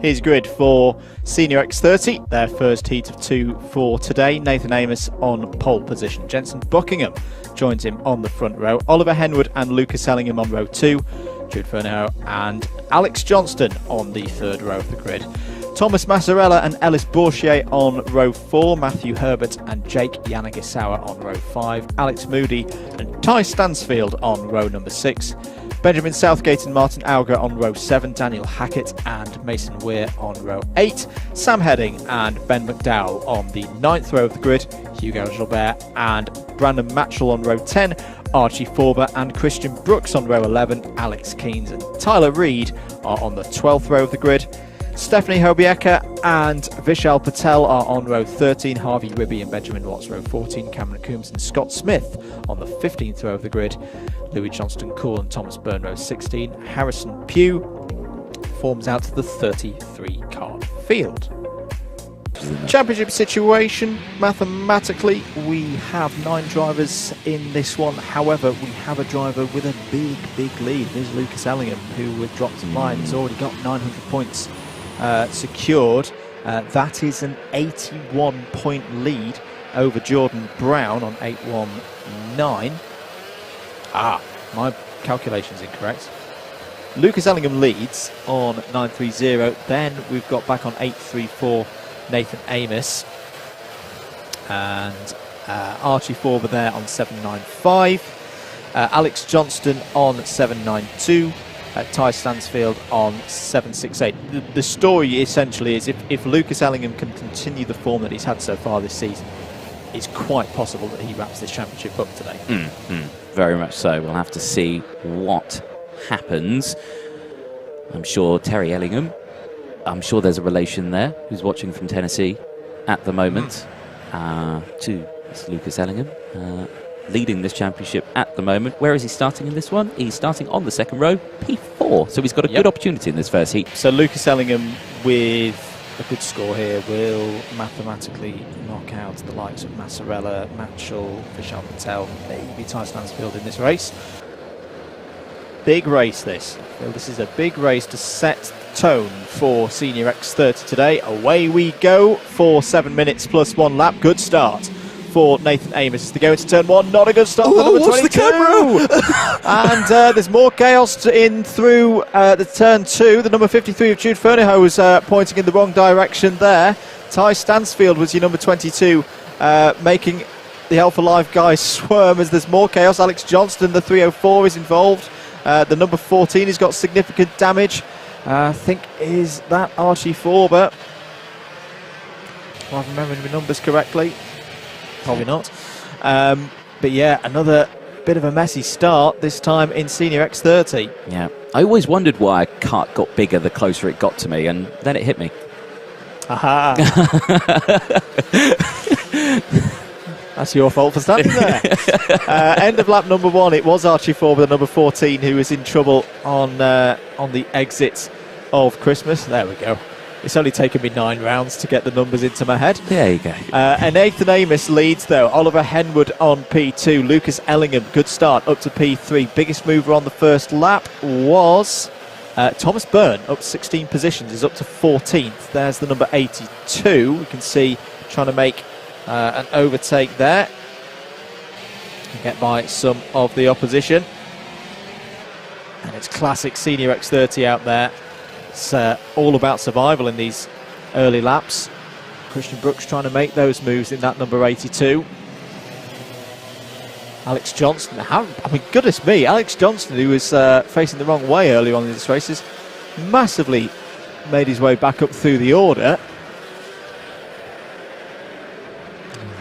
Here's grid for Senior X30, their first heat of 2 for today. Nathan Amos on pole position. Jensen Buckingham joins him on the front row. Oliver Henwood and Lucas Ellingham on row 2. Jude Furneaux and Alex Johnston on the third row of the grid. Thomas Massarella and Ellis Bourchier on row 4. Matthew Herbert and Jake Yanagisawa on row 5. Alex Moody and Ty Stansfield on row number 6. Benjamin Southgate and Martin Auger on row 7, Daniel Hackett and Mason Weir on row 8, Sam Heading and Ben McDowell on the 9th row of the grid, Hugo Gilbert and Brandon Matchell on row 10, Archie Forber and Christian Brooks on row 11, Alex Keynes and Tyler Reid are on the 12th row of the grid. Stephanie Hobieka and Vishal Patel are on row 13, Harvey Ribby and Benjamin Watts row 14, Cameron Coombs and Scott Smith on the 15th row of the grid, Louis Johnston Cool and Thomas Byrne row 16, Harrison Pugh forms out to the 33 Kart field. Championship situation, mathematically we have 9 drivers in this one, however we have a driver with a big lead. There's Lucas Ellingham, who with drops of line has already got 900 points secured. That is an 81 point lead over Jordan Brown on 819. My calculation's incorrect. Lucas Ellingham leads on 930. Then we've got back on 834 Nathan Amos and Archie Forber there on 795. Alex Johnston on 792. Ty Stansfield on 768. The story essentially is if Lucas Ellingham can continue the form that he's had so far this season, it's quite possible that he wraps this championship up today. Very much so. We'll have to see what happens. I'm sure Terry Ellingham, I'm sure there's a relation there who's watching from Tennessee at the moment to Lucas Ellingham. Leading this championship at the moment. Where is he starting in this one? He's starting on the second row, P4. So he's got a good opportunity in this first heat. So Lucas Ellingham with a good score here will mathematically knock out the likes of Massarella, Matchell, Vishal Patel, maybe Ty Stansfield in this race. Big race this. This is a big race to set tone for Senior X30 today. Away we go for 7 minutes plus 1 lap. Good start for Nathan Amos as they go into turn 1. Not a good start for number 22. And there's more chaos in through the turn 2. The number 53 of Jude Furneaux was pointing in the wrong direction there. Ty Stansfield was your number 22, making the Alpha Life guys squirm as there's more chaos. Alex Johnston, the 304, is involved. The number 14 has got significant damage. I think is that Archie Forber. If I'm remembering the numbers correctly. Probably not. But yeah, another bit of a messy start, this time in Senior X30. Yeah, I always wondered why a Kart got bigger the closer it got to me, and then it hit me. Aha! That's your fault for standing there. End of lap number 1, it was Archie Forber, the number 14, who was in trouble on the exit of Christmas. There we go. It's only taken me 9 rounds to get the numbers into my head. There you go. And Nathan Amos leads, though. Oliver Henwood on P2. Lucas Ellingham, good start, up to P3. Biggest mover on the first lap was Thomas Byrne, up 16 positions, is up to 14th. There's the number 82. We can see trying to make an overtake there. Get by some of the opposition. And it's classic Senior X30 out there. It's all about survival in these early laps. Christian Brooks trying to make those moves in that number 82. Alex Johnston, I mean, goodness me, Alex Johnston, who was facing the wrong way earlier on in this race, has massively made his way back up through the order.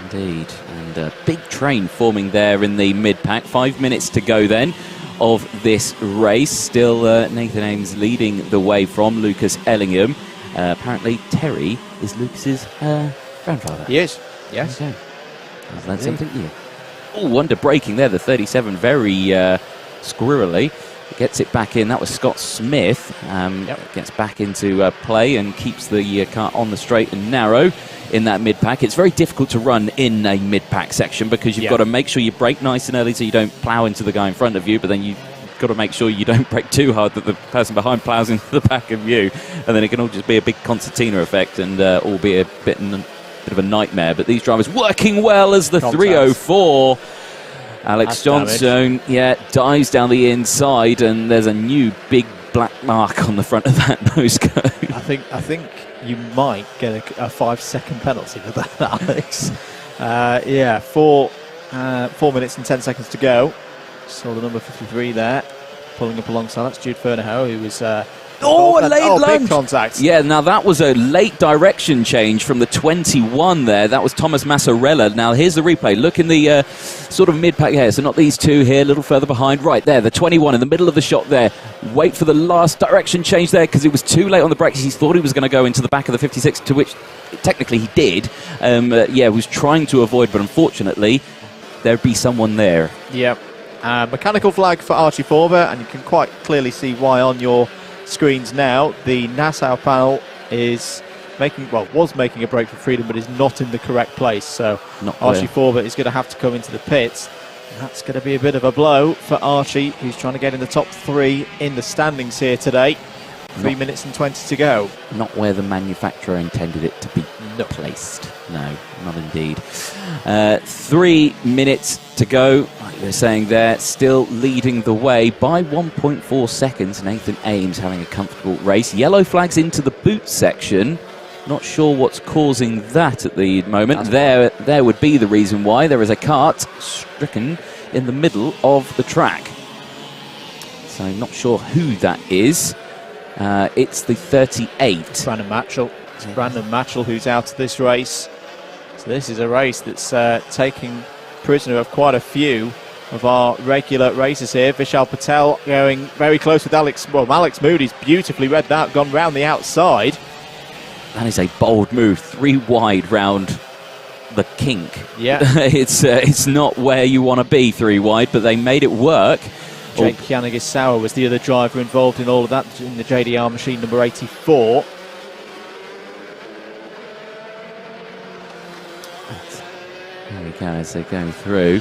Indeed, and a big train forming there in the mid-pack. 5 minutes to go then of this race. Still Nathan Ames leading the way from Lucas Ellingham. Apparently Terry is Lucas's grandfather. He is, yes. Okay. I've learned something new. Oh, wonder braking there, the 37, very squirrely. Gets it back in. That was Scott Smith. Gets back into play and keeps the car on the straight and narrow in that mid-pack. It's very difficult to run in a mid-pack section because you've got to make sure you brake nice and early so you don't plough into the guy in front of you, but then you got to make sure you don't brake too hard that the person behind plows into the back of you, and then it can all just be a big concertina effect and all be a bit of a nightmare. But these drivers working well as the 304. Alex Johnstone, dives down the inside, and there's a new big black mark on the front of that nose cone. I think you might get a 5-second penalty for that, Alex. 4 minutes and 10 seconds to go. Saw the number 53 there, pulling up alongside. That's Jude Fernahoe, who was a late lunge. Big contact. Yeah, now that was a late direction change from the 21 there. That was Thomas Massarella. Now here's the replay. Look in the sort of mid-pack here. So not these two here, a little further behind. Right there, the 21 in the middle of the shot there. Wait for the last direction change there because it was too late on the brakes. He thought he was going to go into the back of the 56, to which technically he did. Was trying to avoid, but unfortunately there'd be someone there. Yep. Mechanical flag for Archie Forber, and you can quite clearly see why on your screens now. The Nassau panel was making a break for freedom, but is not in the correct place. So Archie Forber is going to have to come into the pits. And that's going to be a bit of a blow for Archie, who's trying to get in the top 3 in the standings here today. 3 minutes and 20 to go. Not where the manufacturer intended it to be placed. No, not indeed. 3 minutes to go. Like they're saying there, still leading the way by 1.4 seconds. Nathan Ames having a comfortable race. Yellow flags into the boot section. Not sure what's causing that at the moment. There would be the reason why. There is a kart stricken in the middle of the track. So not sure who that is. It's the 38. Brandon Matchell. It's Brandon Matchell who's out of this race. So this is a race that's taking prisoner of quite a few of our regular racers here. Vishal Patel going very close with Alex. Well, Alex Moody's beautifully read that, gone round the outside. That is a bold move. 3 wide round the kink. Yeah. It's not where you want to be 3 wide, but they made it work. Jake Yanagisawa was the other driver involved in all of that in the JDR machine number 84. There we go, as they go through.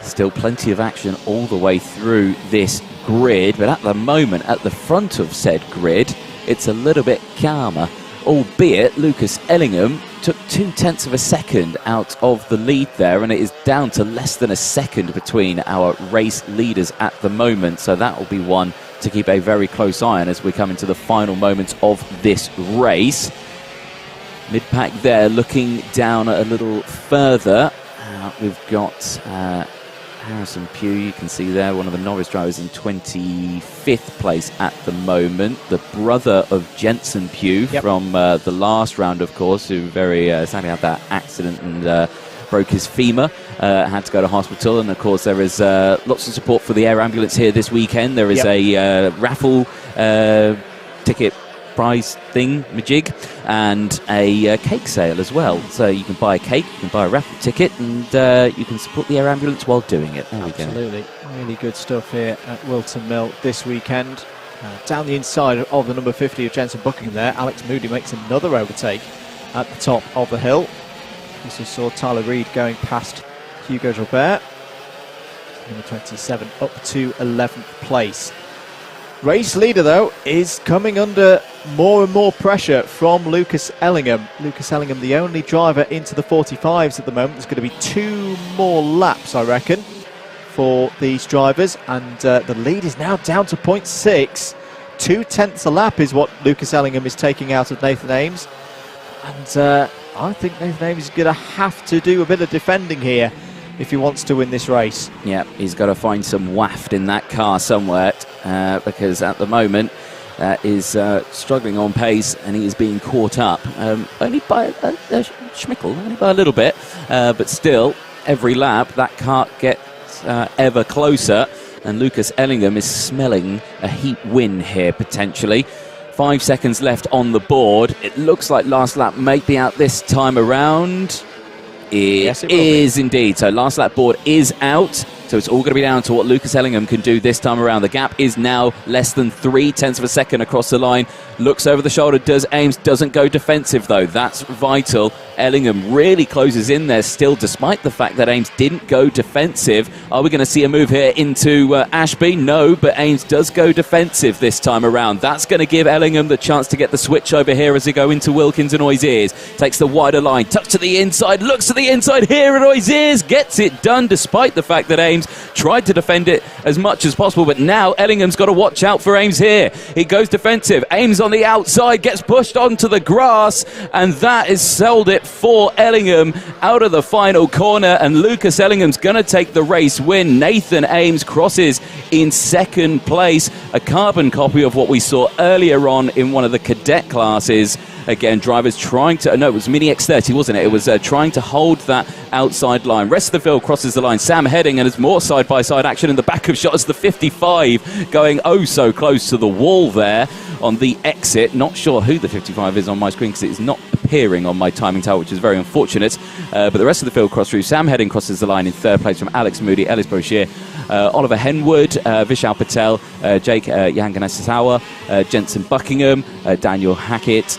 Still plenty of action all the way through this grid, but at the moment, at the front of said grid, it's a little bit calmer, albeit Lucas Ellingham took 0.2 of a second out of the lead there, and it is down to less than a second between our race leaders at the moment. So that will be one to keep a very close eye on as we come into the final moments of this race. Mid-pack there, looking down a little further. We've got Harrison Pugh, you can see there, one of the Norris drivers in 25th place at the moment. The brother of Jensen Pugh from the last round, of course, who very sadly had that accident and broke his femur, had to go to hospital. And of course there is lots of support for the air ambulance here this weekend. There is a raffle ticket prize thing, majig, and a cake sale as well. So you can buy a cake, you can buy a raffle ticket, and you can support the air ambulance while doing it. There we go. Absolutely. Really good stuff here at Whilton Mill this weekend. Down the inside of the number 50 of Jensen Buckingham there, Alex Moody makes another overtake at the top of the hill. We saw Tyler Reid going past Hugo Gilbert, number 27, up to 11th place. Race leader, though, is coming under more and more pressure from Lucas Ellingham. Lucas Ellingham, the only driver into the 45s at the moment. There's going to be 2 more laps, I reckon, for these drivers. And the lead is now down to 0.6. 0.2 a lap is what Lucas Ellingham is taking out of Nathan Ames. And I think Nathan Ames is going to have to do a bit of defending here if he wants to win this race. Yeah, he's got to find some waft in that car somewhere, because at the moment is struggling on pace, and he is being caught up only by a schmickle, only by a little bit, but still every lap that kart gets ever closer, and Lucas Ellingham is smelling a heat win here potentially. 5 seconds left on the board. It looks like last lap may be out this time around. Yes, it is indeed. So last lap board is out. So it's all going to be down to what Lucas Ellingham can do this time around. The gap is now less than 0.3 of a second across the line. Looks over the shoulder, does Ames, doesn't go defensive though. That's vital. Ellingham really closes in there still, despite the fact that Ames didn't go defensive. Are we going to see a move here into Ashby? No, but Ames does go defensive this time around. That's going to give Ellingham the chance to get the switch over here as they go into Wilkins and Oziers. Takes the wider line, tucks to the inside, looks to the inside here, and Oziers gets it done, despite the fact that Ames tried to defend it as much as possible. But now Ellingham's got to watch out for Ames here. He goes defensive. Ames on the outside, gets pushed onto the grass, and that has sold it for Ellingham out of the final corner. And Lucas Ellingham's going to take the race win. Nathan Ames crosses in second place, a carbon copy of what we saw earlier on in one of the cadet classes. Again, drivers trying to... No, it was Mini X30, wasn't it? It was trying to hold that outside line. Rest of the field crosses the line. Sam heading, and there's more side-by-side action in the back of shot as the 55 going oh so close to the wall there on the exit. Not sure who the 55 is on my screen because it is not appearing on my timing tower, which is very unfortunate. But the rest of the field cross through. Sam heading crosses the line in third place from Alex Moody, Ellis Brochet, Oliver Henwood, Vishal Patel, Jake Yanganasawa, Jensen Buckingham, Daniel Hackett,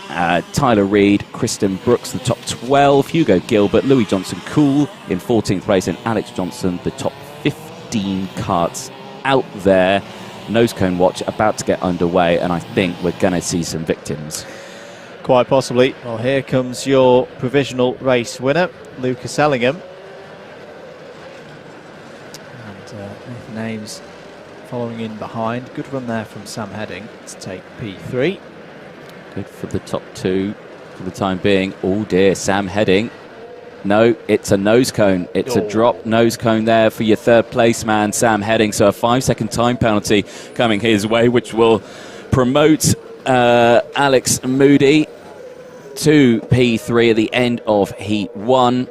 Tyler Reid, Kristen Brooks, the top 12, Hugo Gilbert, Louis Johnson-Cool in 14th place, and Alex Johnson, the top 15 karts out there. Nose cone watch about to get underway, and I think we're going to see some victims. Quite possibly. Well, here comes your provisional race winner, Lucas Ellingham. And Nathan Ames following in behind. Good run there from Sam Heading to take P3. Good for the top two for the time being. Oh dear, Sam Heading. No, it's a nose cone. It's a drop nose cone there for your third place man, Sam Heading. So a 5-second time penalty coming his way, which will promote Alex Moody to P3 at the end of Heat 1.